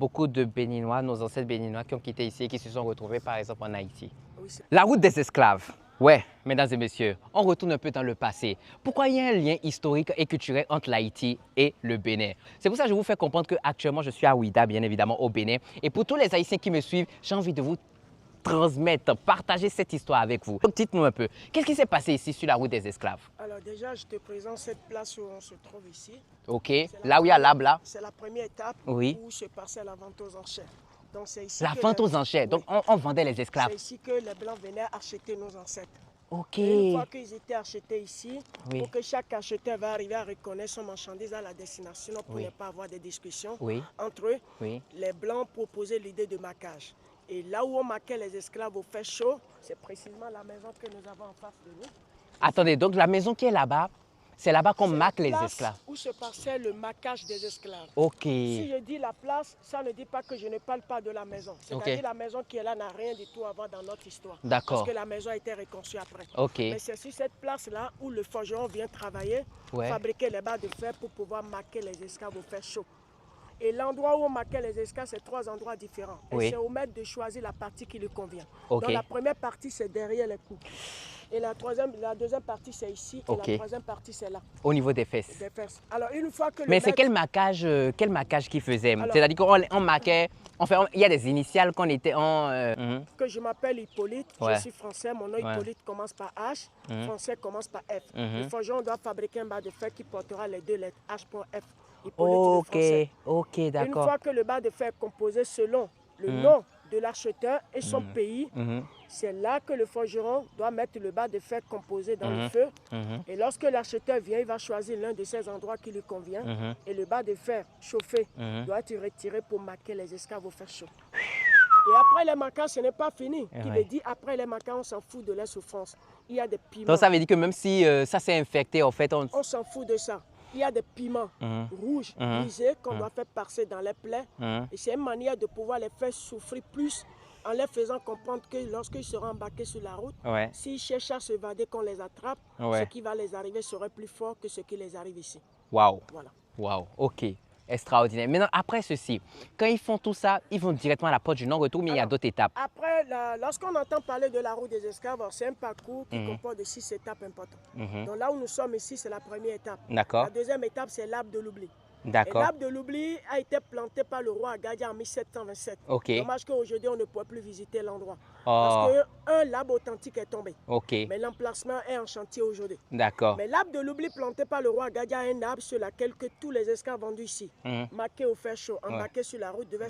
beaucoup de Béninois, nos ancêtres Béninois qui ont quitté ici et qui se sont retrouvés par exemple en Haïti. Oui, La route des esclaves. Ouais, mesdames et messieurs, on retourne un peu dans le passé. Pourquoi il y a un lien historique et culturel entre l'Haïti et le Bénin? C'est pour ça que je vous fais comprendre qu'actuellement, je suis à Ouidah, bien évidemment, au Bénin. Et pour tous les Haïtiens qui me suivent, j'ai envie de vous transmettre, partager cette histoire avec vous. Donc, dites-nous un peu, qu'est-ce qui s'est passé ici sur la route des esclaves? alors déjà, je te présente cette place où on se trouve ici. OK, là où il y a l'arbre, là? C'est la première étape Oui. où se passait la vente aux enchères. Donc c'est ici La que vente aux enchères, donc on vendait les esclaves. c'est ici que les Blancs venaient acheter nos ancêtres. OK. Et une fois qu'ils étaient achetés ici, Oui. pour que chaque acheteur va arriver à reconnaître son marchandise à la destination, pour Oui. ne pas avoir de discussions Oui. entre eux, Oui. les Blancs proposaient l'idée de maquage. Et là où on maquait les esclaves au fait chaud, c'est précisément la maison que nous avons en face de nous. Attendez, donc la maison qui est là-bas, c'est là-bas qu'on C'est maque la les place esclaves. où se passait le maquage des esclaves. OK. Si je dis la place, ça ne dit pas que je ne parle pas de la maison. C'est-à-dire la maison qui est là n'a rien du tout à voir dans notre histoire. D'accord. Parce que la maison a été reconstruite après. OK. Mais c'est sur cette place-là où le forgeron vient travailler, fabriquer les barres de fer pour pouvoir maquer les esclaves au fer chaud. Et l'endroit où on maquait les esclaves, c'est 3 endroits différents. Et c'est au maître de choisir la partie qui lui convient. OK. Donc la première partie, c'est derrière les coups. Et la deuxième partie, c'est ici. Et la troisième partie, c'est là. Au niveau des fesses. Des fesses. Alors, une fois que Mais c'est quel maquage qu'il faisait? Alors, c'est-à-dire qu'on maquait, il y a des initiales qu'on était en... que je m'appelle Hippolyte, Ouais. je suis français, mon nom Hippolyte commence par H, français commence par F. Le forgeron doit fabriquer un bar de fer qui portera les 2 lettres H pour F. Hippolyte le français. OK, d'accord. Une fois que le bar de fer est composé selon le nom de l'acheteur et son pays, c'est là que le forgeron doit mettre le bar de fer composé dans le feu. Et lorsque l'acheteur vient, il va choisir l'un de ces endroits qui lui convient. Et le bar de fer chauffé doit être retiré pour maquer les esclaves au fer chaud. Et après les maquages, ce n'est pas fini. Qui veut dire après les maquages, on s'en fout de la souffrance. Il y a des piments. Donc ça veut dire que même si ça s'est infecté, en fait, on s'en fout de ça. Il y a des piments rouges, brisés, qu'on doit faire passer dans les plaies. Et c'est une manière de pouvoir les faire souffrir plus en les faisant comprendre que lorsqu'ils seront embarqués sur la route, s'ils cherchent à s'évader, qu'on les attrape, ce qui va les arriver serait plus fort que ce qui les arrive ici. Waouh. Voilà. Waouh, OK. Extraordinaire. Maintenant, après ceci, quand ils font tout ça, ils vont directement à la porte du non-retour, mais il y a d'autres étapes. Après, lorsqu'on entend parler de la route des esclaves, c'est un parcours qui comporte de 6 étapes importantes. Donc là où nous sommes ici, c'est la première étape. D'accord. La deuxième étape, c'est l'arbre de l'oubli. D'accord. L'arbre de l'oubli a été planté par le roi Agadia en 1727. OK. Dommage qu'aujourd'hui, on ne pourrait plus visiter l'endroit. Parce qu'un l'arbre authentique est tombé. OK. Mais l'emplacement est en chantier aujourd'hui. D'accord. Mais l'arbre de l'oubli planté par le roi Agadia est un arbre sur lequel que tous les esclaves vendus ici, marqués au fer chaud, embarqués sur la route, devaient